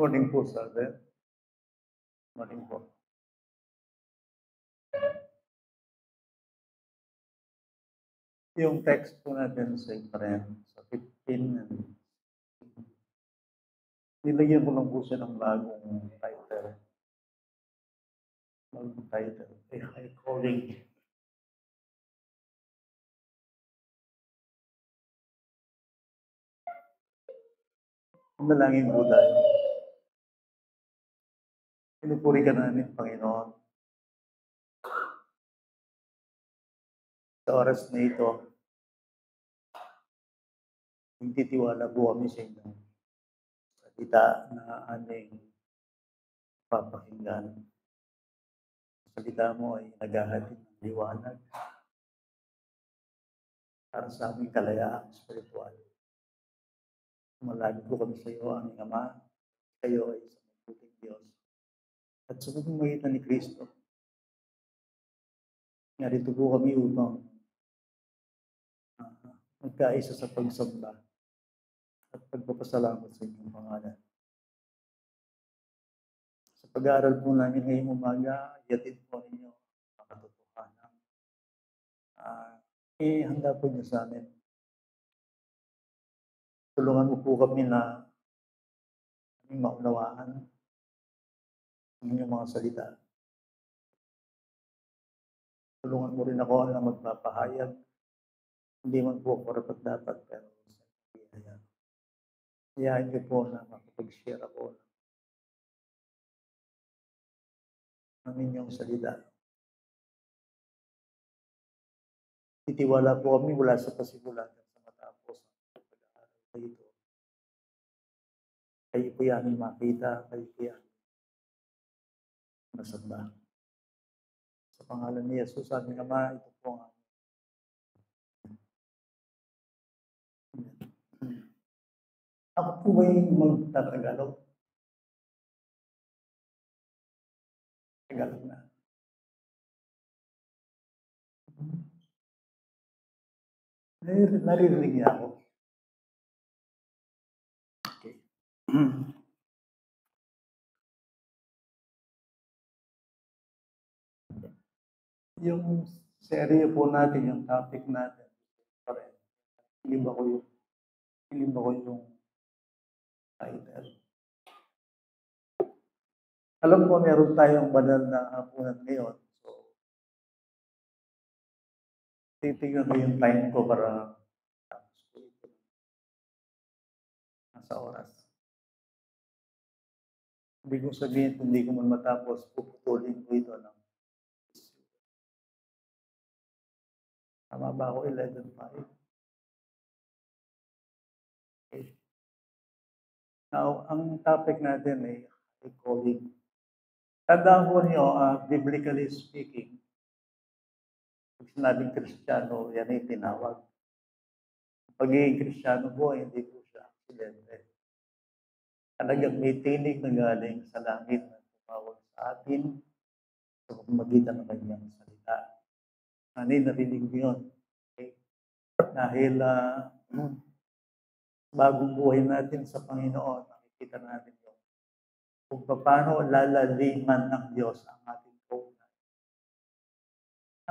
Morning po, Sir. Morning po. Yung text po natin sa Efraim, sa 15, nilagyan ko lang po siya ng bagong title. Bagong title, a high calling. Manalangin po tayo. Pinupuri ka namin, Panginoon. Sa oras na ito, nagtitiwala po kami sa inyong salita na aming papakinggan. Salita mo ay naghahatid ng liwanag para sa aming kalayaang spiritual. Malagi po kami sa iyo, aming Ama. Kayo ay sa mabuting Diyos. At sa pamamagitan ni Kristo, narito po kami upang magkaisa sa pagsamba at pagpapasalamat sa inyong pangalan. Sa pag-aaral po namin ngayong umaga, yatid po ninyo ang katotohanan. Handa po niyo sa amin. Tulungan mo po kami na aming maunawaan ang inyong mga salita. Tulungan mo rin ako na magpapahayag. Hindi man po ako dapat, pero iyahin niyo po na makapag-share ako ng inyong salita. Titiwala po kami mula sa pasimulan sa matapos ang pag-aaral na ito. Kayo po yan makita, kayo po yan masamba. Sa pangalan ni Jesus, aming Ama, ito po ang ako po ba yung magtatagalog? Tagalog na. Naririnig niya ako. Okay. Yung serye po natin, yung topic natin, hiling ba ko yung title. Alam ko meron tayong banal na hapunan ngayon. So, titignan ko yung time ko para tapos ko ito. Nasa oras. Hindi ko sabihin, hindi ko man matapos, puputulin ko ito ng tama ba ako? 11:05? Okay. Now, ang topic natin ay calling. Tandaan po niyo, biblically speaking, pag sinabing Kristiyano, yan ay tinawag. Pagiging Kristiyano po, hindi po siya aksidente. Talagang may tinig na galing sa langit na tumawag sa atin sa pamamagitan ng kanyang salita. Ano narinig niyo yun? Okay? Dahil bagong buhay natin sa Panginoon, nakikita natin yun. Kung paano lalaliman ng Diyos ang ating kaugnay.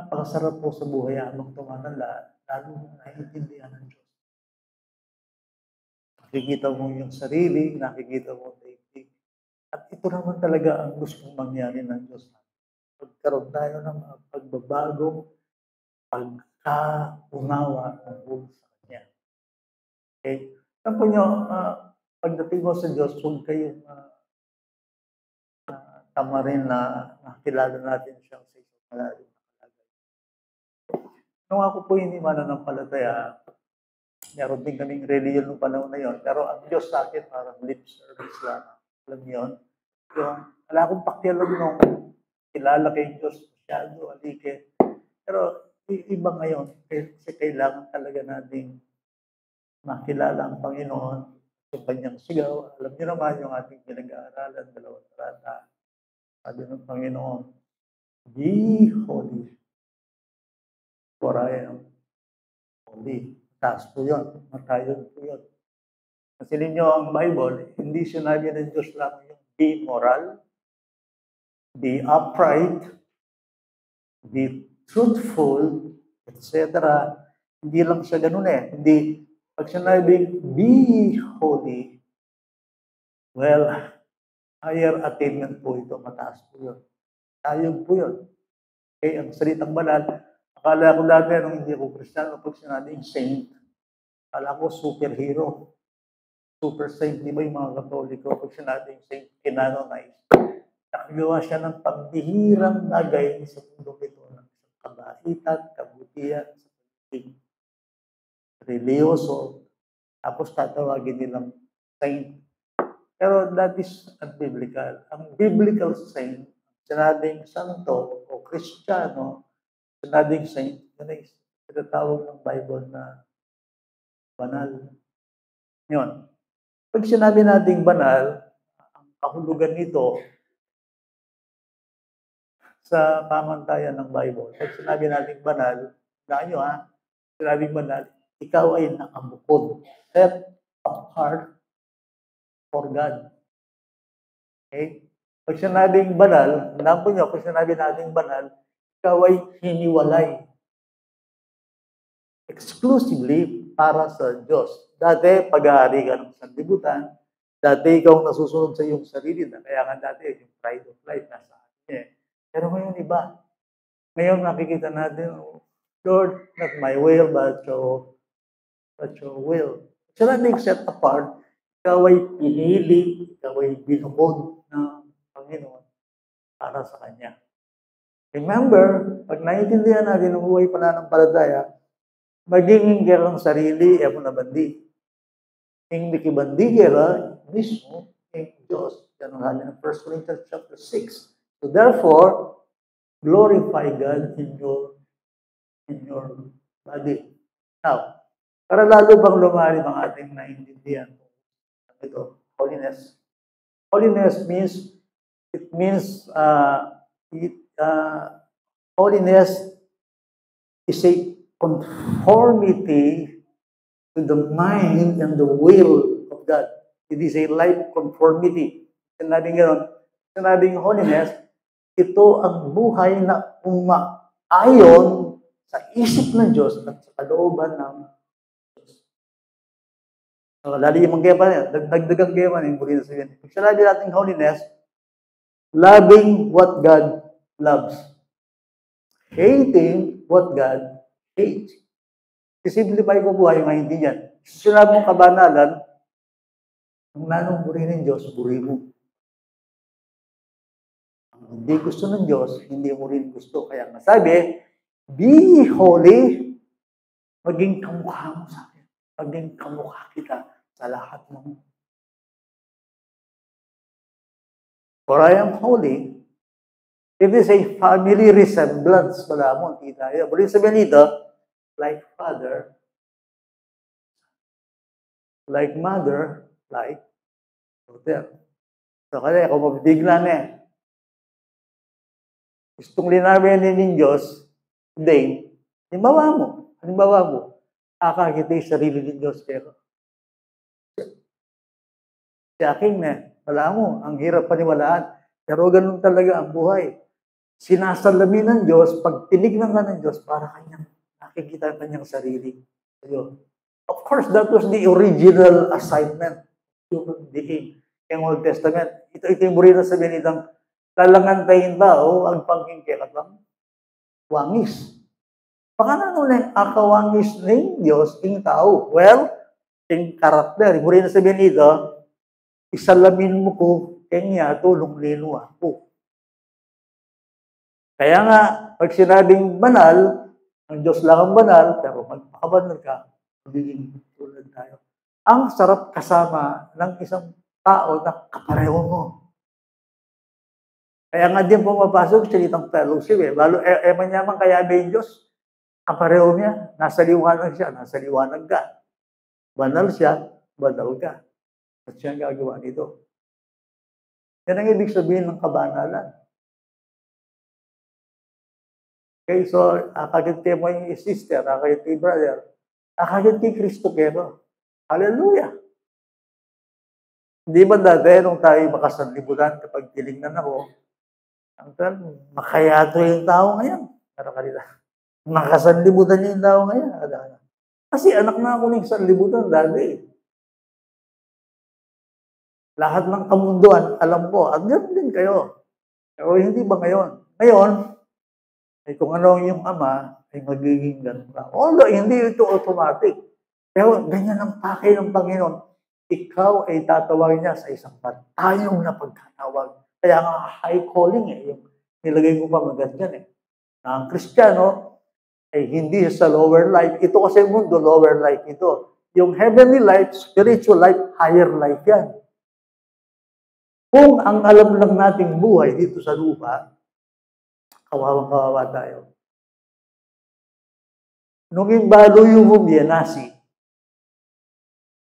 Napakasarap po sa buhay habang tumatanda, lalo naiintindihan ng Diyos. Nakikita mo yung sarili, nakikita mo daigdig. At ito naman talaga ang gustong mangyari ng Diyos. Pagkaroon tayo ng pagbabagong pagkaunawa ng buhay sa Kanya. Okay? Alam po nyo, pagdating mo sa Diyos, huwag kayong tama rin na nakilala natin siyang sa isang malalim na kalagay. Nung ako po hindi mananampalataya, meron din kaming religion noong panahon na yon. Pero ang Diyos sa akin, parang lip service lang. Alam niyo yun? Yung, wala akong pakialam nung kilala kay Diyos, masyado, alike. Pero iba ngayon, kasi kailangan talaga nating makilala ang Panginoon, yung kanyang sigaw. Alam niyo naman yung ating pinag-aaralan, 2 talata. Sabi ng Panginoon, be holy, for I am holy. Taas po yun, matayon po yun. Kasi ninyo ang Bible, hindi sinabi ng Diyos lang yung be moral, be upright, be truthful, etc. Hindi lang siya ganun eh. Hindi, pag sinabing be holy, well, higher attainment po ito, mataas po yun. Tayog po yun. Okay, ang salitang banal, akala ko dati nung hindi ako Kristiyano, pag sinabing saint, akala ko superhero. Super saint, di ba yung mga Katoliko, pag sinabing saint, canonized. Nakagawa siya ng pambihirang bagay sa mundo ito ng kabaitan, kabutihan, sa pagiging religyoso, tapos tatawagin nilang saint. Pero that is unbiblical. Ang biblical saint, sinabing santo o Kristiyano, sinabing saint, yun ay tinatawag ng Bible na banal. Yun. Pag sinabi nating banal, ang kahulugan nito sa pamantayan ng Bible, pag sinabi nating banal, daan nyo ha, sinabing banal, ikaw ay nakabukod, set apart for God. Okay? Pag sinabing banal, tandaan po nyo, pag sinabi nating banal, ikaw ay hiniwalay. Exclusively para sa Diyos. Dati, pag-aari ka ng sanlibutan, dati ikaw nasusunod sa iyong sarili na, kaya nga dati, yung pride of life, nasa atin eh. Pero ngayon, iba. Ngayon, nakikita natin, Lord, not my will, but your will. So, being set apart, ikaw ay pinili, ikaw ay binukod ng Panginoon para sa Kanya. Remember, pag naiintindihan natin ang buhay pananampalataya, magiging gerang sarili, mo na bandi. Yung mikibandi gera, mismo, yung Diyos. Yan ang hali ng 1 Corinthians chapter 6. So therefore, glorify God in your body. Now, para lalo bang lumalim ang ating naiintindihan ito, holiness. Holiness means, holiness is a conformity to the mind and the will of God. It is a life conformity. Sinabing holiness, ito ang buhay na umaayon sa isip ng Diyos at sa kalooban ng Diyos. Lali yung mga dagdagang gaya man, yung muli na sabihin. Pag sinabi natin holiness, loving what God loves. Hating what God hates. I-simplify ko buhay yung hindi yan. Sinabi mong kabanalan, ang nanong buri ng Diyos, buri mo. Ang hindi gusto ng Diyos, hindi mo rin gusto. Kaya masabi, be holy, maging kamukha mo sa akin. Maging kamukha kita sa lahat ng. For I am holy, it is a family resemblance. Wala mo, kita yun. Buli sabihin dito, like father, like mother, like daughter. So, kaya kung mabigla na gustong linawin ng Diyos, today, halimbawa mo, akakita yung sarili ng Diyos, pero si aking wala mo, ang hirap paniwalaan, pero ganun talaga ang buhay. Sinasalamin ng Diyos, pag tinignan ka ng Diyos, para kanyang nakikita kanyang sarili. Ayun. Of course, that was the original assignment human being. Yung Old Testament. Ito yung muli na sabihin itang talangantayin tao ang pagkingkiratang wangis. Baka na nung akawangis ng Diyos, yung tao. Well, yung karakter. Muli na sabihin ito, isalamin mo ko, kanya tulong lino ako. Kaya nga, pag sinabing banal, ang Diyos lang ang banal, pero magpakabanal ka, magiging tulad tayo. Ang sarap kasama ng isang tao na kapareho mo. Kaya nga din pumapasok sa itong fellowship eh. Lalo, manyaman kaya ba yung Diyos? Kapareho niya. Nasa liwanag siya, nasa liwanag ka. Banal siya, banal ka. At siya ang gagawa nito. Yan ang ibig sabihin ng kabanalan. Okay, so, akagad kayo mo yung sister, akagad kayo brother, akagad kayo Kristo kayo. Hallelujah! Hindi ba dati, nung tayo makasanlibutan, kapag tinignan ako, makayato yung tao ngayon. Para kanila. Makasanlibutan niya yung tao ngayon. Kasi anak na ako ng sanlibutan dati. Lahat ng kamunduan, alam ko, at ganoon din kayo. Pero hindi ba ngayon? Ngayon, ay kung ano yung ama, ay magiging ganun ka. Although, hindi ito automatic. Pero ganyan ang pakay ng Panginoon. Ikaw ay tatawagin niya sa isang matayong na pagkatawag. Kaya nga high calling yung nilagay ko pa magandyan na ang Kristiyano ay hindi sa lower life. Ito kasi mundo, lower life ito. Yung heavenly life, spiritual life, higher life yan. Kung ang alam lang nating buhay dito sa lupa, kawawang-kawawa tayo. Nung imbalo yung humyanasi,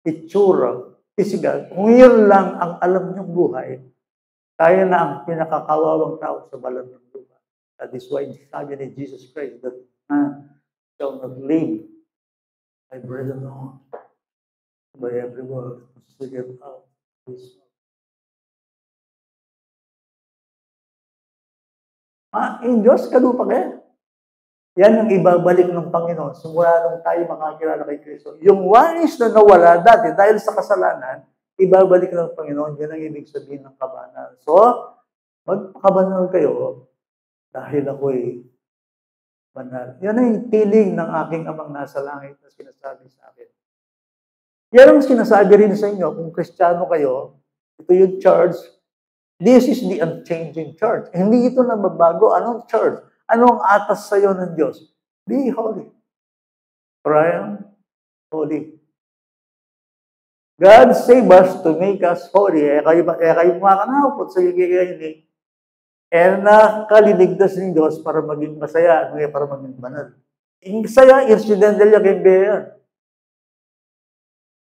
itsura, physical, kung yun lang ang alam niyong buhay, kaya na ang pinakakawawang tao sa balat ng lupa. That is why sabi ni Jesus Christ that man shall not live by bread alone, by every word proceedeth out of his mouth. In Diyos, kalupa kaya. Yan ang ibabalik ng Panginoon simula nung tayo makakilala kay Kristo. Yung wanis na nawala dati dahil sa kasalanan, ibabalik ng Panginoon. Yan ang ibig sabihin ng kabanal. So, magpakabanal kayo dahil ako'y banal. Yan ang tiling ng aking amang nasa langit na sinasabi sa akin. Yan ang sinasabi rin sa inyo kung Kristiyano kayo, ito yung church. This is the unchanging church. Hindi ito nababago. Anong church? Anong atas sa'yo ng Diyos? Be holy. For I am holy. God save us to make us holy. Kayo mga kanapot sa gigigayini. Nakaliligtas ng Diyos para maging masaya, para maging banal. Yung saya, incidental yung yan.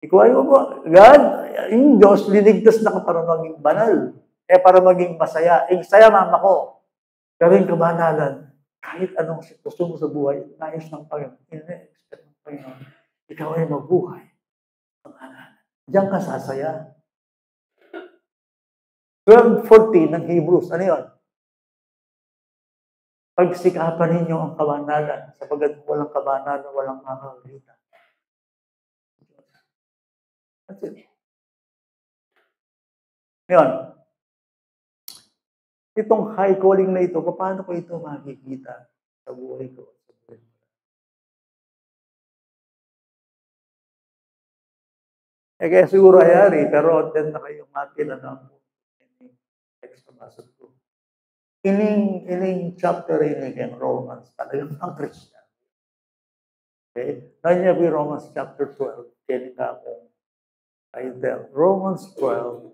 Ikuha mo, God, yung Diyos, liligtas na ka para maging banal. Para maging masaya. Yung saya, mama ko. Pero yung kabanalan, kahit anong gusto mo sa buhay, nais ng Panginoon, ina-expect ng Panginoon, ikaw ay mabuhay. Diyan ka sasaya. 12:14 ng Hebrews, ano yun? Pagsikapan ninyo ang kabanalan, sapagkat walang kabanalan, walang makakita. That's it. Ngayon, itong high calling na ito, paano ko ito makikita sa buhay ko? Kaya siguro ayari, pero then na kayong matila ng text na basa ko. Ining chapter ini kay Romans, talagang ang Christian. Okay? Nandiyan po Romans chapter 12, kaya nga akong title. Romans 12,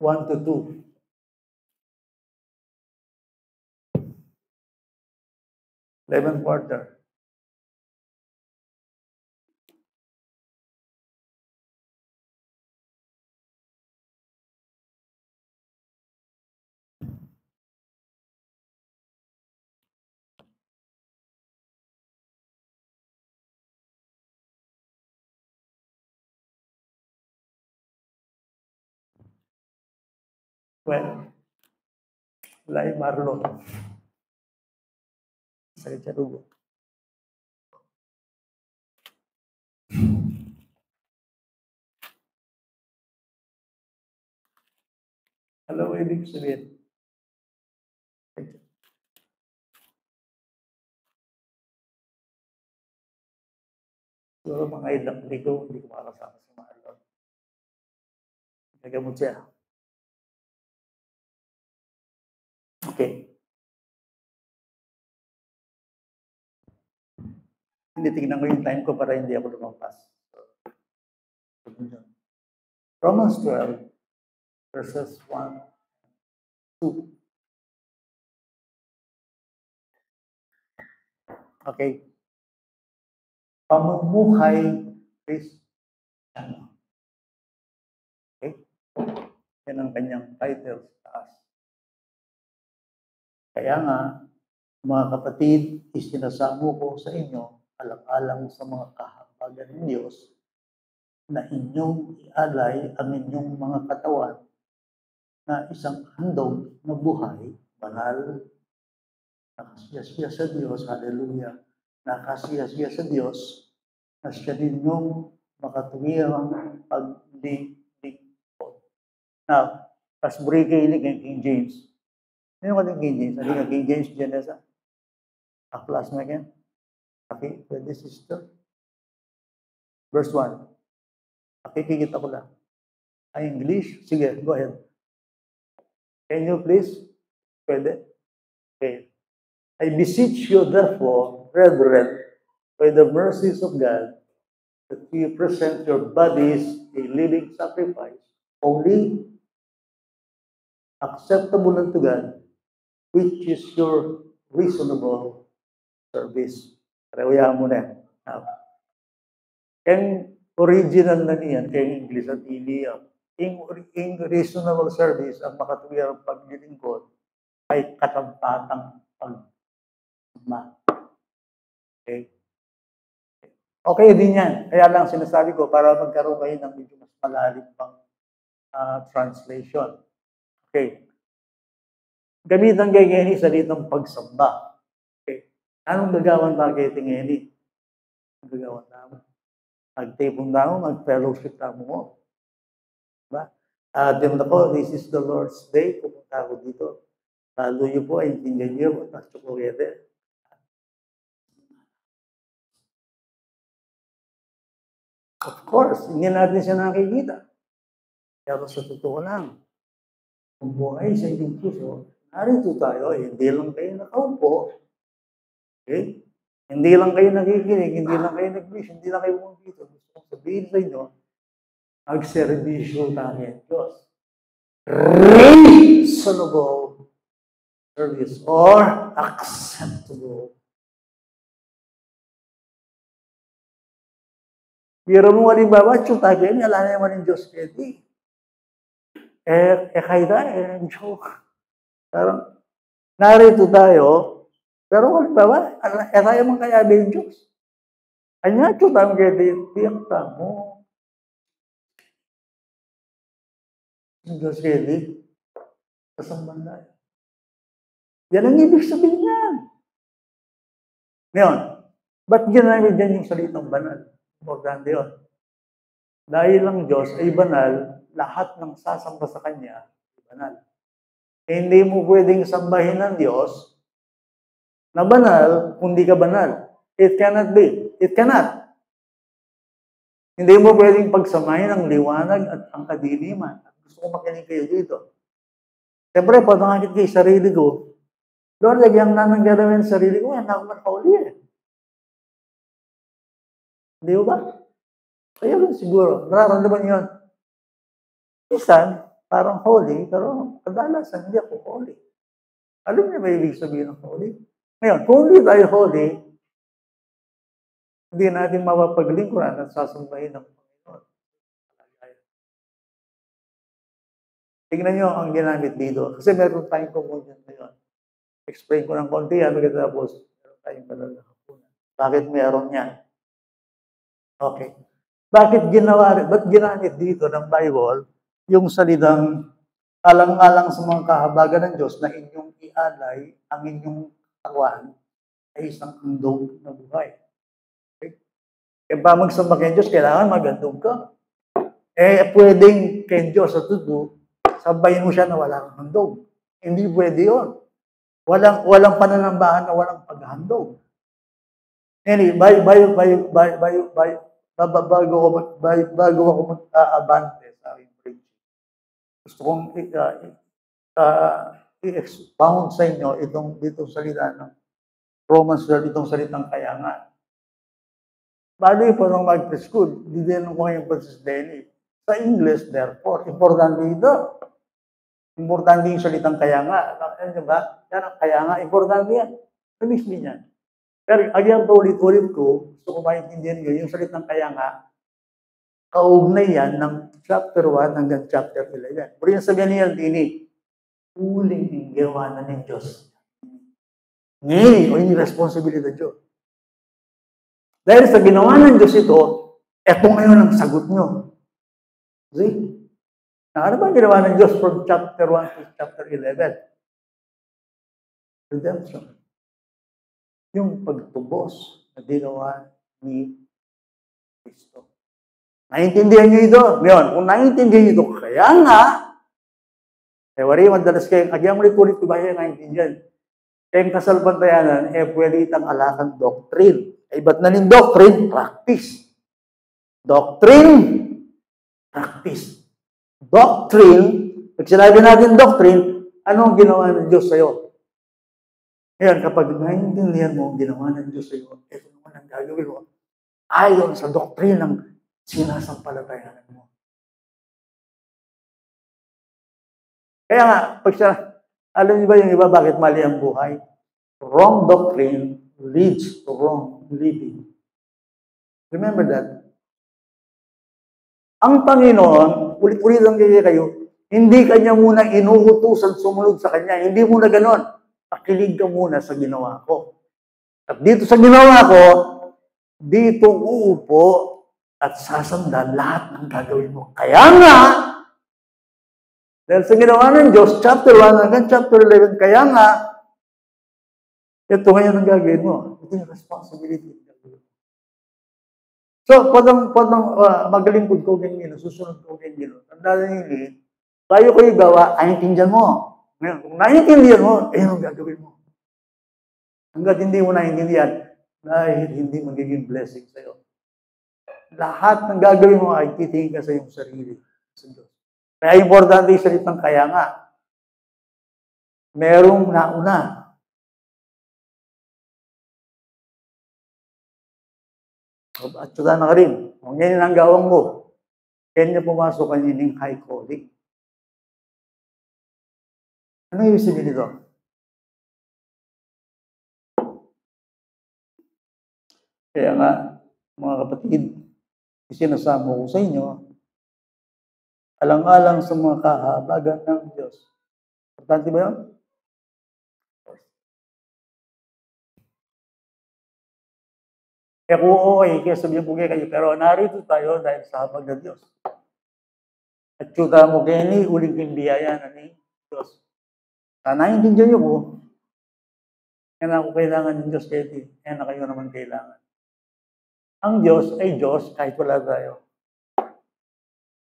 1 to 2. Eleventh quarter. Well, Lai Marlon. Sakit sa dugo. Alam mo ibig sabihin? Siguro mga ilang ligaw, hindi ko makakasama si Marlon. Nagamot siya. Okay. Tinitignan ko yung time ko para hindi ako lumampas. Romans 12, verses 1, 2. Okay. Pamumuhay Kristiyano. Okay? Yan ang kanyang title sa taas. Kaya nga, mga kapatid, isinasamo ko sa inyo, alang-alang sa mga kahabagan ng Diyos, na inyong ialay ang inyong mga katawan na isang handog na buhay, banal, nakasiyasiya sa Diyos, hallelujah, nakasiyasiya sa Diyos, na siya ninyong makatungirang paglilingkod. Now, as break ini King James. Ano yung King James? Ano yung King James Janessa? Aklas na yan. Okay, this is the verse 1. Okay, kikita ko lang. Ay, English? Sige, go ahead. Can you please? Pwede? Okay. I beseech you, therefore, brethren, by the mercies of God, that you present your bodies a living sacrifice, holy, acceptable unto God, which is your reasonable service. Parehoyan mo na. Ang original na niyan, kay English at Iliam, in reasonable service, ang makatwirang paglilingkod ay katampatang pagma. Okay? Okay din yan. Kaya lang sinasabi ko, para magkaroon kayo ng medyo mas malalim pang translation. Okay. Gamitan kay Ngeni sa litong pagsamba. Okay. Anong gagawin tayo kay Ngeni? Anong gagawin namin? Magtipon na ako, mag-fellowship na mo. Diba? Diyan ako, this is the Lord's Day. Pupunta ako dito. Lalo yun po, ay intindihan niyo, tapos chocolate. Of course, hindi natin siya nakikita. Pero sa totoo lang, kung buhay sa inyong puso, narito tayo, hindi lang kayo nakaupo. Okay? Hindi lang kayo nakikinig, hindi lang kayo nag-wish, hindi lang kayo pumunta dito. Gusto kong sabihin sa inyo, mag-servisyo tayo ang Diyos. Reasonable service or acceptable. Biro mo halimbawa, chuta kayo, alam naman ng Diyos kayo. Kaya joke. Parang, narito tayo, pero halimbawa, tayo man kaya ng Diyos. Anya, chuta mo kayo, tiyak mo. Ang Diyos kayo, kasambang tayo. Yan ang ibig sabihin yan. Ngayon, ba't ginamit dyan yung salitang banal? Importante yun. Dahil ang Diyos ay banal, lahat ng sasamba sa Kanya ay banal. Hindi mo pwedeng sambahin ng Diyos na banal kung di ka banal. It cannot be. It cannot. Hindi mo pwedeng pagsamahin ang liwanag at ang kadiliman. Gusto ko makinig kayo dito. Siyempre, pag nakakit kayo sarili ko, Lord, lagyan na nang gagawin sa sarili ko, yan ako man kauli eh. Hindi ba? Kaya lang siguro, nararamdaman yun. Minsan, parang holy, pero kadalasan hindi ako holy. Alam niyo ba ibig sabihin ng holy? Ngayon, kung hindi tayo holy, hindi natin mapapaglingkuran at sasambahin ng Panginoon. Tingnan niyo ang ginamit dito. Kasi meron tayong communion ngayon. Explain ko ng konti, tapos meron tayong kalalahapunan. Bakit meron yan? Okay. Ba't ginamit dito ng Bible yung salitang alang-alang sa mga kahabagan ng Diyos na inyong ialay ang inyong katawan ay isang handog na buhay. Okay? Kaya ba magsamba kay Diyos, kailangan magandog ka. Pwedeng kay Diyos sa tudo, sabayin mo siya na wala kang handog. Hindi pwede yun. Walang pananambahan na walang paghandog. Anyway, bago ako mag-aabante sa aking preaching, gusto kong i-expound sa inyo itong salita ng Romans 12, itong salitang kaya nga. Bali po nung mag-preschool, hindi din ko yung consistently. Sa English, therefore, importante ito. Importante yung salitang kaya nga. Ano ba? Yan ang kaya nga. Importante yan. Ibig sabihin yan. Pero again, ulit-ulit ko, gusto ko maintindihan nyo, yung salitang kaya nga, kaugnay yan ng chapter 1 hanggang chapter 11. Pero yung sabihan niya, huling yung gawa na ng Diyos. Ngayon, o yung responsibility ng Diyos. Dahil sa ginawa ng Diyos ito, Ito ngayon ang sagot nyo. See? Ano ba ang ginawa ng Diyos from chapter 1 to chapter 11? Redemption. Yung pagtubos na ginawa ni Kristo. Naintindihan nyo ito? Ngayon, kung naintindihan nyo ito, kaya nga, wari, madalas kayong, agyang ulit ko ba yung naintindihan? Kayong kasalbantayanan, pwede itang alakan doctrine. Ba't na rin doctrine? Practice. Doctrine, practice. Doctrine, pag sinabi natin doctrine, ano ang ginawa ng Diyos sa'yo? Ngayon, kapag naintindihan mo ang ginawa ng Diyos sa'yo, ito naman ang gagawin mo. Ayon sa doctrine ng sinasampalatayanan mo. Kaya nga, pag siya, alam niyo ba yung iba, bakit mali ang buhay? Wrong doctrine leads to wrong living. Remember that? Ang Panginoon, ulit-ulit lang kayo, hindi kanya muna inuutusan sumunod sa kanya. Hindi muna ganon. Pakilig ka muna sa ginawa ko. At dito sa ginawa ko, dito uupo at sasandan lahat ng gagawin mo. Kaya nga, dahil sa ginawa ng Diyos, chapter 1 hanggang chapter 11, kaya nga, ito ngayon ang gagawin mo. Ito yung responsibility. So, padang magalingkod ko ganyan, susunod ko ganyan. Ang dahil tayo kayo gawa, naintindihan mo. Ngayon, kung naintindihan mo, ang gagawin mo. Hanggat hindi mo naintindihan, dahil hindi magiging blessing sa'yo. Lahat ng gagawin mo ay titingin ka sa iyong sarili. Sa Diyos. Kaya importante yung salitang kaya nga. Merong nauna. At saka na ka rin. Kung yan ang gawang mo, kanya pumasok ang inyong high calling. Ano yung sabihin nito? Kaya nga, mga kapatid, isinasama ko sa inyo, alang-alang sa mga kahabagan ng Diyos. Importante ba yun? Kung okay, kaya sabihin po kayo, pero narito tayo dahil sa habag ng Diyos. At yuta mo kayo ni uling biyaya na ni Diyos. Sana naintindihan niyo po, yan ako kailangan ng Diyos kayo, yan na kayo naman kailangan. Ang Diyos ay Diyos kahit wala tayo.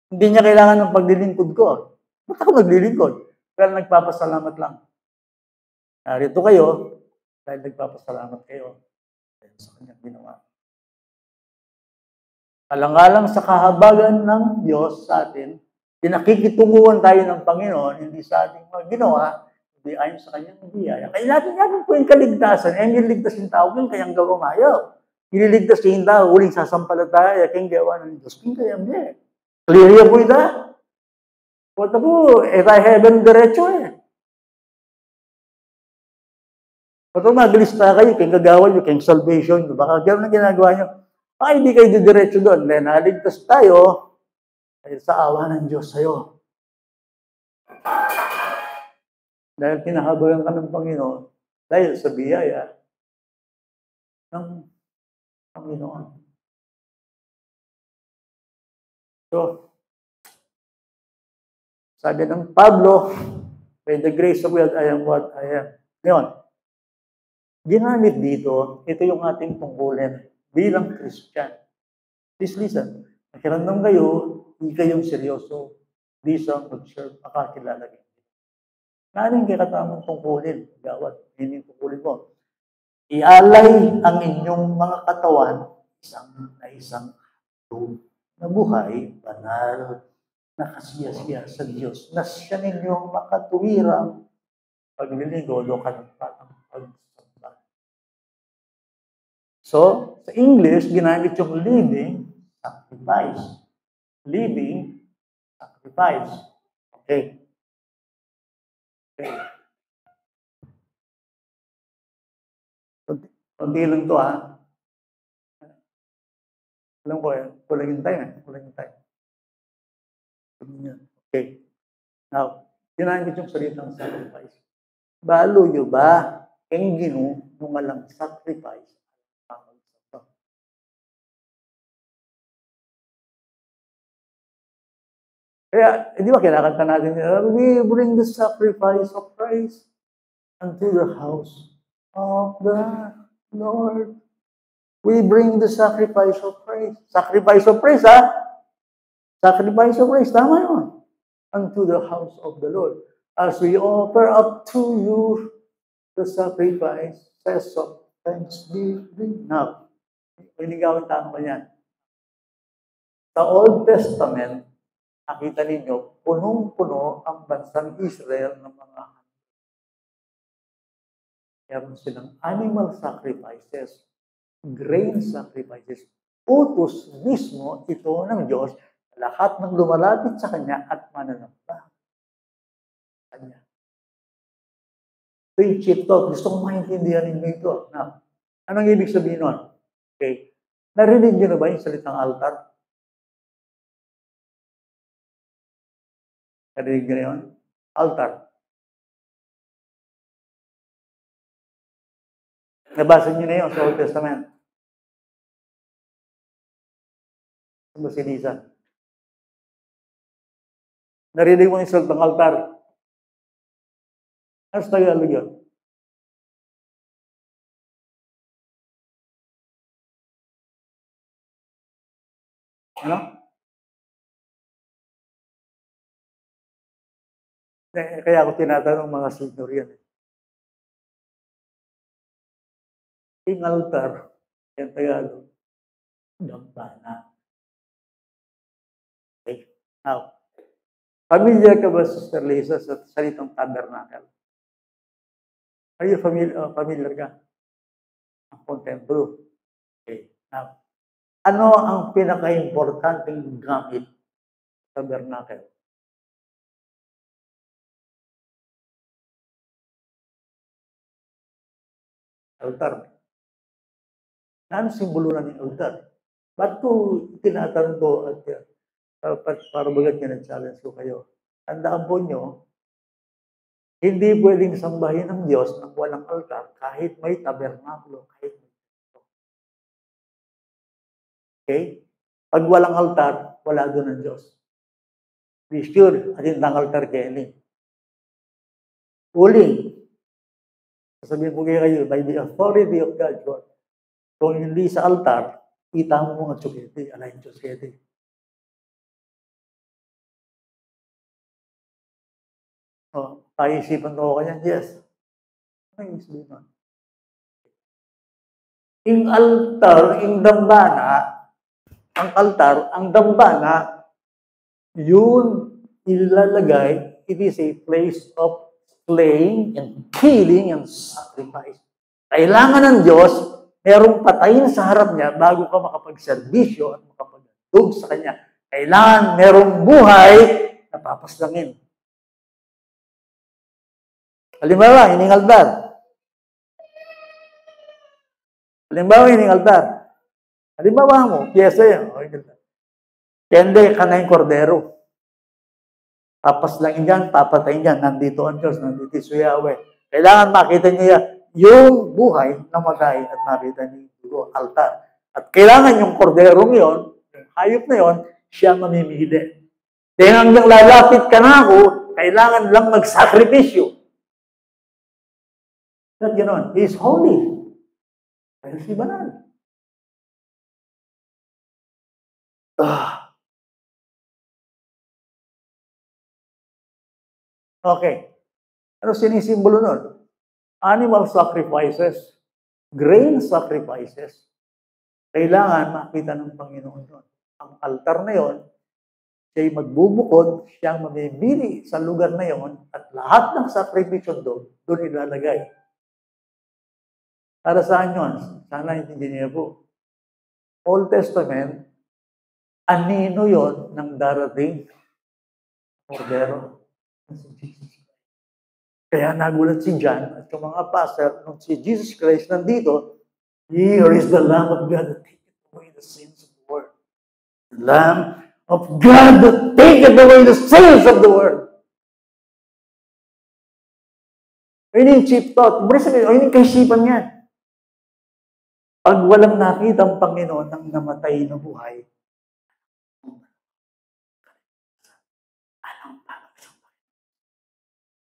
Hindi niya kailangan ng paglilingkod ko. Ba't ako naglilingkod? Pero nagpapasalamat lang. Narito kayo dahil nagpapasalamat kayo sa kanyang ginawa. Alang-alang sa kahabagan ng Diyos sa atin, pinakikitunguhan tayo ng Panginoon, hindi sa ating mga ginawa, hindi ayon sa kanyang biyaya. Kaya natin po yung kaligtasan, niligtas yung tao, kayang gawang ayaw. Ililigtas yung tao, uling sasampalataya, kayang gawa ng Diyos, kayang hindi. Clear yan po ito. Punta po, tayo heaven diretso Pag maglista kayo, kayang gagawa nyo, kayang salvation, baka gano'n ang ginagawa nyo. Hindi kayo diretso doon. Dahil naligtas tayo dahil sa awa ng Diyos sa'yo. Dahil kinahabagan ka ng Panginoon, dahil sa biyaya ng Panginoon. So, sabi ng Pablo, by the grace of God, I am what I am. Ngayon, ginamit dito, ito yung ating tungkulin bilang Christian. Please listen. Nakiramdam kayo, hindi kayong seryoso. Bisa mag-serve, makakilala kayo. Naring katamang tungkulin, gawat, hindi tungkulin mo. Ialay ang inyong mga katawan isang na buhay, banal, nakasiyasiya sa Diyos, na siya ninyong makatuwirang pagliligo o kanampatang pagsamba. So, sa English, ginamit yung living sacrifice. Living sacrifice. Okay. Kunti lang ito Alam ko kulang yung time Kulang yung time. Okay. Now, ginamit yung salitang sacrifice. Balo nyo ba ang ginungalang sacrifice? Kaya, di ba kinakanta natin, we bring the sacrifice of Christ unto the house of the Lord. We bring the sacrifice of praise. Sacrifice of praise, ha? Sacrifice of praise, tama yun. Unto the house of the Lord. As we offer up to you the sacrifices of thanksgiving. Now, pinigawin tama ko yan. Sa Old Testament, nakita ninyo, punong-puno ang bansang Israel ng mga meron silang animal sacrifices, grain sacrifices. Utos mismo ito ng Diyos lahat ng lumalapit sa Kanya at mananamba sa Kanya. Ito yung chief talk. Gusto kong maintindihan ninyo ito. Now, anong ibig sabihin nun? Okay. Narinig niyo na ba yung salitang altar? Narinig niyo na yun? Altar. Nabasa niyo na yun sa Old Testament. Ano si Lisa? Narinig mo yung salitang altar? Ano sa Tagalog yun? Ano? Kaya ako tinatanong mga senior yan. Yung altar, yung Tagalog, dambana. Okay. Now, familiar ka ba, Sister Lisa, sa salitang tabernacle? Are you familiar ka? Ang contemplo. Okay. Now, ano ang pinaka-importanting gamit sa tabernacle? Altar. Ano simbolo na ng altar? Ba't ko tinatanong ko at para bagat nyo challenge ko kayo? Tandaan po nyo, hindi pwedeng sambahin ng Diyos ng walang altar kahit may tabernakulo, kahit may templo. Okay? Pag walang altar, wala doon ang Diyos. Be sure, atin ng altar kayo. Uli, sasabihin ko kayo, by the authority of God's word, kung hindi sa altar, kita mo mga tsukete, alayin tsukete. Oh, paisipan ko kanya, yes. Ano yung sabihin nun? Yung altar, yung dambana, ang altar, ang dambana, yun ilalagay, it is a place of slaying and killing and sacrifice. Kailangan ng Diyos, merong patayin sa harap niya bago ka makapagserbisyo at makapagdug sa Kanya. Kailangan merong buhay na papaslangin. Halimbawa, hining altar. Halimbawa, hining altar. Halimbawa mo, piyesa yan. Kende ka na yung kordero. Papaslangin dyan, papatayin dyan. Nandito ang Diyos, nandito si Yahweh. Kailangan makita niya yung buhay na matay at makita niya yung altar. At kailangan yung korderong yon, yung hayop na yon, siya mamimili. Dahil hanggang lalapit ka na ako, kailangan lang magsakripisyo. Not gano'n. He is holy. Dahil si banal. Okay. Ano sinisimbolo nun? Animal sacrifices, grain sacrifices. Kailangan makita ng Panginoon nun. Ang altar na yon, siya'y magbubukod, siyang mamimili sa lugar na yon, at lahat ng sakripisyon doon ilalagay. Para saan yun? Sana intindihin niyo po. Old Testament, anino yon ng darating kordero. Kaya nagulat si John at yung mga pastor, nung si Jesus Christ nandito, here is the Lamb of God that taketh away the sins of the world. The Lamb of God that taketh away the sins of the world. Ayun yung chief thought. Ayun yung kaisipan niya. Pag walang nakita ang Panginoon ng namatay na buhay,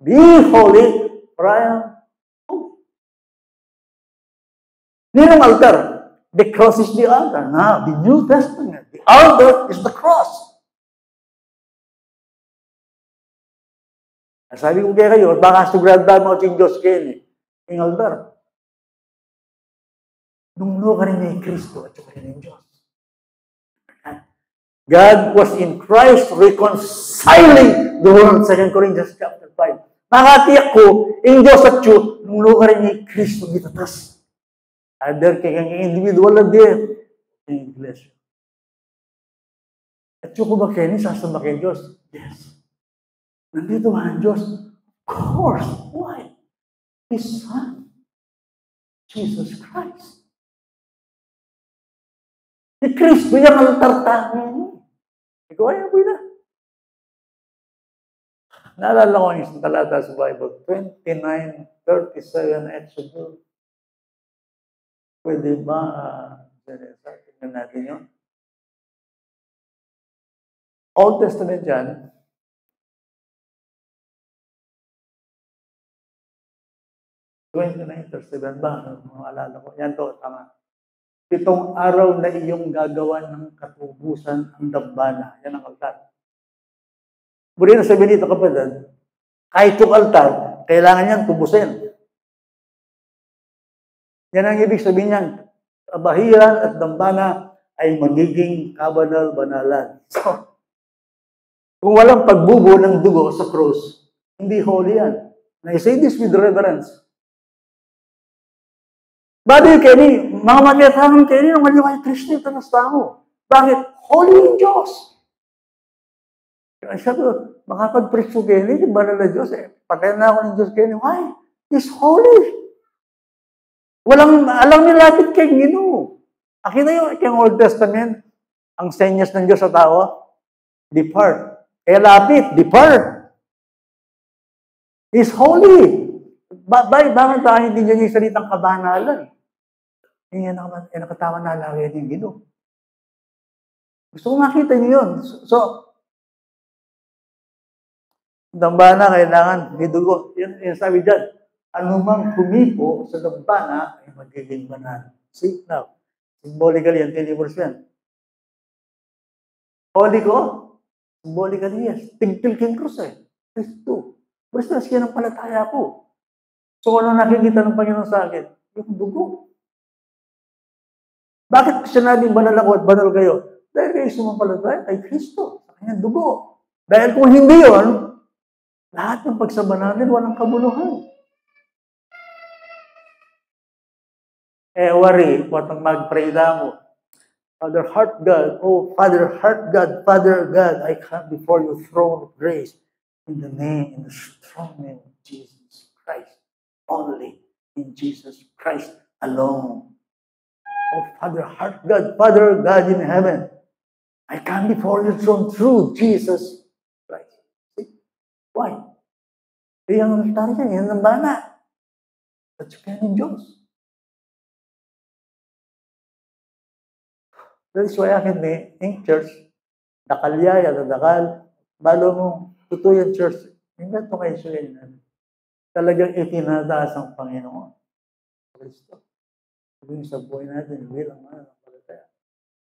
Be holy, for I am holy. Ninong altar? The cross is the altar. Now, the New Testament, the altar is the cross. Sabi ko kaya kayo, baka sugrada mo ang Diyos kayo ng altar. Nunglo ka rin ni Kristo at saka rin ng Diyos. God was in Christ reconciling the world. 2 Corinthians chapter 5. Nakatiyak ko, in Diyos at Diyos, nunglo ka rin ni Kristo itatas. Other kaya individual na din in English. At yung ko ba kayo ni sasama kay Diyos? Yes. Nandito ba ang Diyos? Of course. Why? His Son, Jesus Christ. Si Kristo yung altar-tangin. Ikaw ay apoy na. Naalala ko ang isang talata sa Bible, 29:37 Exodus. Pwede ba, tingnan natin yun. Old Testament yan. $29:37 ba? Maalala ko. Yan to, tama. 7 araw na iyong gagawa ng katubusan ang dambana. Yan ang altar. Muli na sabihin dito kapatid, kahit yung altar, kailangan niyang tubusin. Yan ang ibig sabihin niyan. Kabahiran at dambana ay magiging kabanal-banalan. So, kung walang pagbubo ng dugo sa cross, hindi holy yan. And I say this with reverence. Badi kini, mga matyatangan kini, nung maliway Kristo ito na tao. Bakit? Holy in Diyos. Kaya siya to, makapag-preach ko kini, yung banal na Diyos, patayin na ako ng Diyos kini. Why? He's holy. Walang alam niya lapit kay Ginoo. Akita yung Old Testament, ang senyas ng Diyos sa tao, depart. Kaya lapit, depart. He's holy. Bakit tayo hindi niya yung salitang kabanalan? Yan nakatawa na lagi yung Ginoo. Gusto ko makita niyo yun. So, dambana kailangan may dugo. Yan sabi dyan. Anumang humipo sa dambana ay magiging banal. See, now, symbolically yan, tinibors yan. Holy ko, symbolically yes. Tigpil king cross Kristo. Basta siya ng palataya ko. So, ano nakikita ng Panginoon sa akin? Yung dugo. Bakit sinabing banal ako at banal kayo? Dahil kayo sumampalataya kay Kristo. Sa kanyang dugo. Dahil kung hindi yun, lahat ng pagsabanalan, walang kabuluhan. Worry, patang mag-pray na mo. Father, heart God, oh, Father, heart God, Father God, I come before your throne of grace in the strong name of Jesus Christ. Only in Jesus Christ alone. Oh, Father, heart God, Father God in heaven, I come before your throne through Jesus Christ. See? Why? Kaya ang altar niya, yan ang bana. At saka ng Diyos. That is why akin in church, dakalyaya, dadakal, balo mo, totoo yung church, invento kayo siya yan. Talagang itinataas ang Panginoon. Kristo. Sabi sa buhay natin, bilang mga napalataya.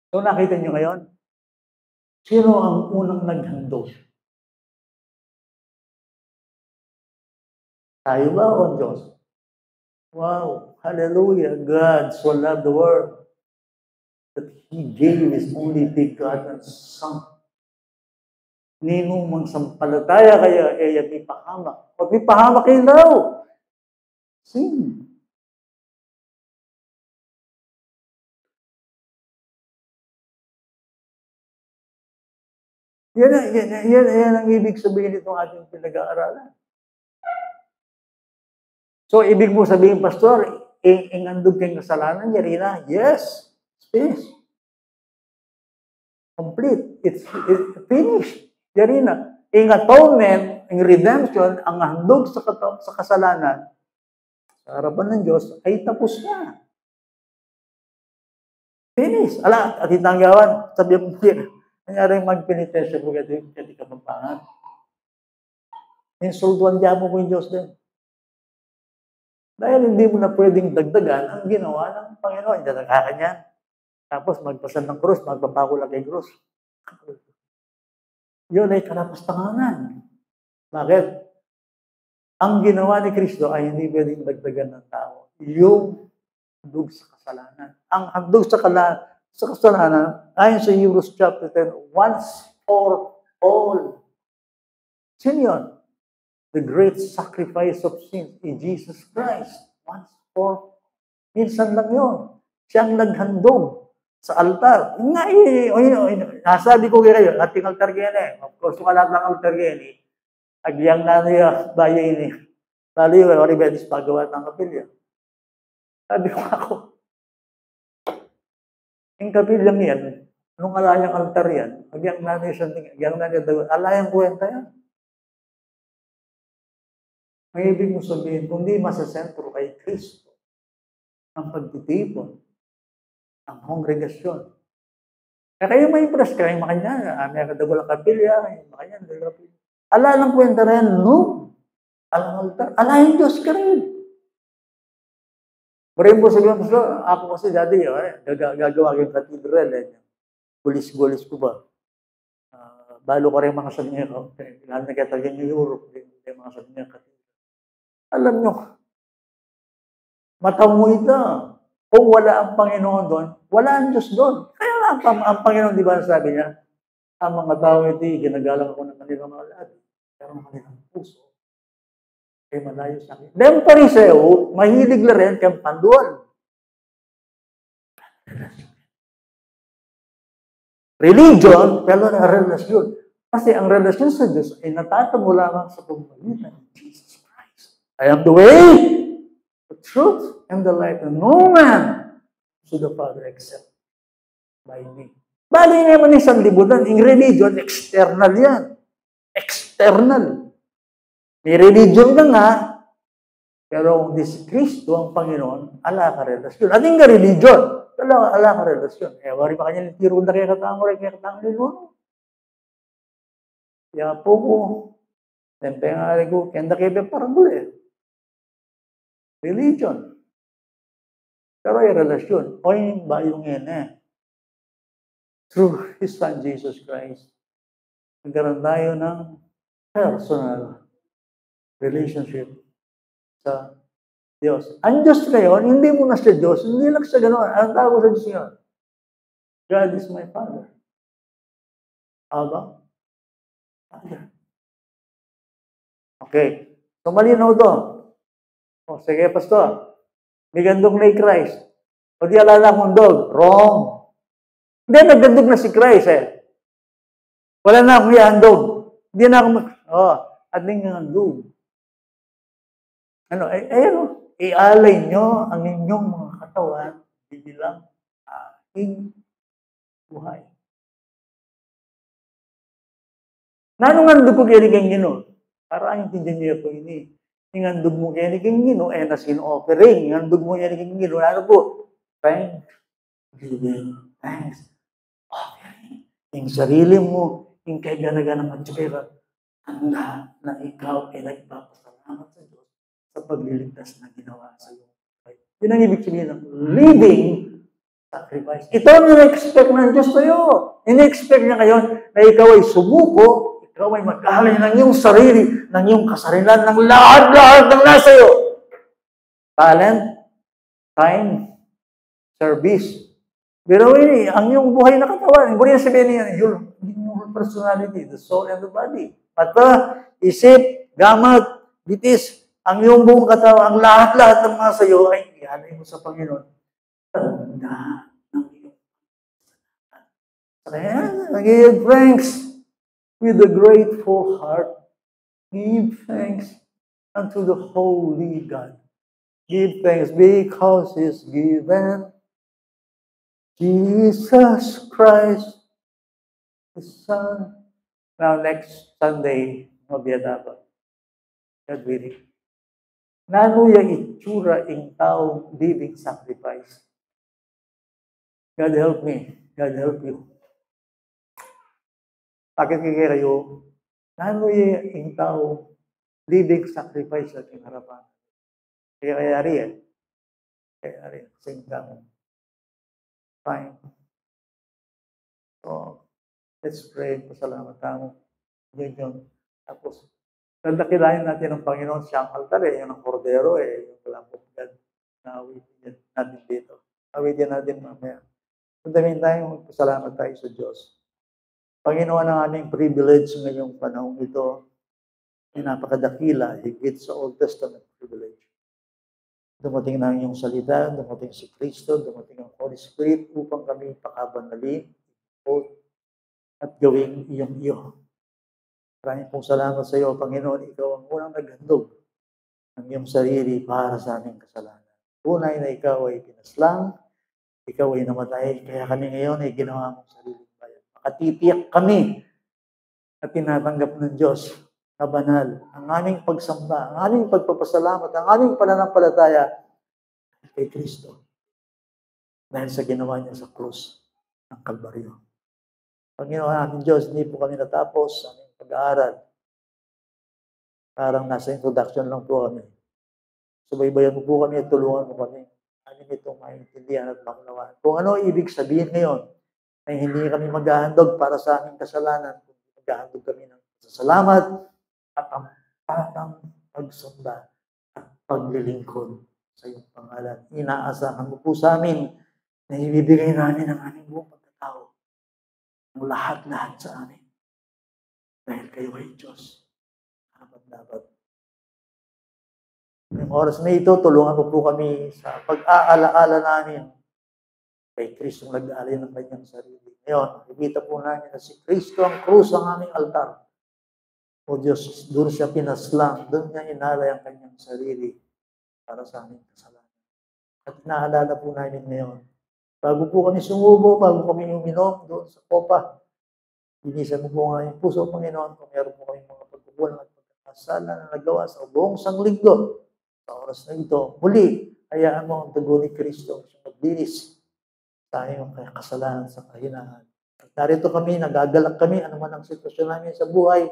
So nakita niyo ngayon, sino ang unang naghandog? Tayo ba o Diyos? Wow, hallelujah, God so loved the world that He gave His only begotten Son. Nino mang sampalataya kaya may pahamak. Pag may pahamak kayo daw, sin. Yan ang ibig sabihin itong ating pinag-aaralan. So, ibig mo sabihin, Pastor, ingandog kayong kasalanan, yari na. Yes, it's finished. Complete. It's finished. Yari na. Ang atonement, ang redemption, ang handog sa kasalanan, sa harapan ng Diyos, ay tapos na. Finish. Ala, at itanggawan, sabi mo, nangyari magpenitensya ko kasi ka mapangat. insultuhan niya mo yung Diyos din. Dahil hindi mo na pwedeng dagdagan ang ginawa ng Panginoon. Dadaghakan yan. Tapos magpasan ng krus, magpapako lang kay krus. Yun ay kalapastanganan. Bakit? Ang ginawa ni Kristo ay hindi pwedeng dagdagan ng tao. Yung handog sa kasalanan. Ang handog sa kasalanan, ayon sa Hebrews chapter 10, once for all. Sino yun? The great sacrifice of sins in Jesus Christ. Once for minsan lang yun. Siyang naghandog sa altar. Nasabi ko kayo, ating altar gene. Of course, kung alam ng altar gene, agyang na niya bayo ini. Lalo yung oribedis pagawa ng kapilya. Sabi ko ako, yung kapilyang yan, nung alayang altar yan, agyang na niya daw, alayang kwenta yan. May ibig mo sabihin, kung di masasentro kay Kristo, ang pagtitipon, ang kongregasyon. Kaya kayo may impress ka, yung makanya, may kadagulang kapilya, yung makanya, ala lang kwenta na yan, no? Alang altar, ala yung Diyos ka rin. Pero yung po sabihin, ako kasi dati, gagawa yung cathedral, gulis-gulis ko ba? Balo ko rin mga sabi niya, lalo na kaya talagang yung Europe, yung mga sabi niya, alam nyo, matamoy na. Kung wala ang Panginoon doon, wala ang Diyos doon. Kaya ang Panginoon, di ba sabi niya, ang mga tao ito, ginagalang ako ng kanilang mga lahat. Pero ang kanilang puso ay malayo sa akin. Dahil Pariseo, mahilig na rin kang panduan. Religion, pero na relasyon. Kasi ang relasyon sa Diyos ay natatamo lamang sa pamamagitan ng Jesus Christ. I am the way, the truth, and the life. And no man to the Father except by me. Bali naman yung sanlibutan. Yung religion, external yan. External. May religion ka nga, pero kung si Kristo ang Panginoon, ala ka relasyon. Ating ka religion, ala ka relasyon. Wari pa kanya, tiro na kaya katang nilunod. Kaya po ko, tempe nga ko, kenda kebe parang guli. Religion. Pero ay relasyon. O yung bayong yan through His Son, Jesus Christ, nagkaroon tayo ng personal relationship sa Diyos. Ang Diyos ngayon, hindi mo na siya Diyos, hindi lang siya gano'n. Ang tawag sa Diyos ngayon, God is my Father. Aba? Father. Okay. So, malinaw to. O, sige, Pastor. May gandong na Christ. O di alala akong dog. Wrong. Hindi, nagdandog na si Christ Wala na akong ihandog. Hindi na ako ating handog. Ialay nyo ang inyong mga katawan bilang aking buhay. Nanong handog ko kaya kang Gino? Para ang tindihan niyo po ini. Yung handog mo kaya kang Gino, na sin-offering. Yung handog mo kaya kang Gino, ano po? Thanks. Offering. Yung sarili mo, yung kay gana-gana magtsipera, handa na ikaw ay nagpapasalamat sa Diyos sa pagliligtas na ginawa sa iyo. Yun ang ibig sabihin ng living sacrifice. Ito ang in-expect ng Diyos sa iyo. In-expect niya ngayon na ikaw ay sumuko, ikaw ay magkahalay ng iyong sarili, ng iyong kasarilan, ng lahat-lahat ng nasa iyo. Talent, time, service. Pero ang iyong buhay na katawan, hindi sabihin niya, your personality, the soul and the body. Mata, isip, gamat, bitis, ang iyong buong katawan, ang lahat-lahat ng mga sayo ay ihalay mo sa Panginoon. Tanda ng iyong katawan. Give thanks with a grateful heart. Give thanks unto the Holy God. Give thanks because He's given Jesus Christ, His Son. Now, next Sunday, mabiyada pa. God willing. Nanuya itsura ing tao living sacrifice. God help me. God help you. Bakit kayo? Nanuya ing tao living sacrifice sa ating harapan. Kaya ari eh. Kaya ari, same time. So, let's pray. Pasalamat tayo. Yun. Tapos, dakilain natin ang Panginoon siyang altar eh, yung kordero eh, yung Lamb of God na awitin natin dito. Awitin natin mamaya. Sa damin tayo, pasalamat tayo sa Diyos. Panginoon, ang aming privilege ngayong panahon ito, ay napakadakila, higit sa Old Testament privilege. Dumating na ang iyong salita, dumating si Kristo, dumating ang Holy Spirit upang kami pakabanalin at gawing iyong iyo. Maraming pong salamat sa iyo, Panginoon. Ikaw ang unang naghandog ng iyong sarili para sa aming kasalanan. Tunay na ikaw ay pinaslang, ikaw ay namatay, kaya kami ngayon ay ginawa mong sariling bayan. Makatitiyak kami at tinatanggap ng Diyos na banal ang aming pagsamba, ang aming pagpapasalamat, ang aming pananampalataya kay Kristo. Dahil sa ginawa niya sa krus ng Kalbaryo. Panginoon natin Diyos, hindi po kami natapos sa aming pag-aaral. Parang nasa introduction lang po kami. Subaybayan mo po kami at tulungan mo kami. Amin itong maintindihan at maunawaan. Kung ano ibig sabihin ngayon, ay hindi kami maghahandog para sa aming kasalanan, kundi maghahandog kami ng pasasalamat at ang patang pagsamba at paglilingkod sa iyong pangalan. Inaasahan mo po sa amin na ibibigay namin ang aming buong pagkatao. Ang lahat-lahat sa amin. Dahil kayo ay Diyos. Dapat. Ngayong oras na ito, tulungan mo po kami sa pag-aalaala namin kay Kristo nag-aalay ng kanyang sarili. Ngayon, nakikita po namin na si Kristo ang krus ang aming altar. O Diyos, doon siya pinaslang, doon niya inalay ang kanyang sarili para sa aming kasalanan. At naalala po namin ngayon, bago po kami sumubo, bago kami uminom doon sa kopa, binisan mo po ang aming puso, Panginoon, kung meron po kami mga pagkukulang at pagkakasala na nagawa sa buong sanglinggo. Sa oras na ito, muli, hayaan mo ang dugo ni Kristo siyang maglinis sa iyong kasalanan sa kahinaan. At narito kami, nagagalak kami, anuman ang sitwasyon namin sa buhay,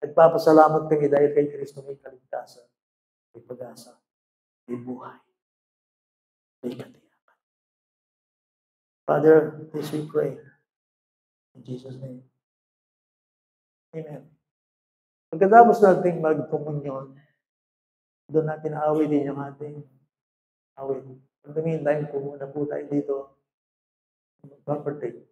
nagpapasalamat kami dahil kay Kristo may kaligtasan, may pag-asa, may buhay, may katiyakan. Father, this we pray. In Jesus' name. Amen. Pagkatapos natin magkomunyon, doon natin awitin yung ating awit. Pag tumingin tayo, muna po tayo dito. Magpapartake.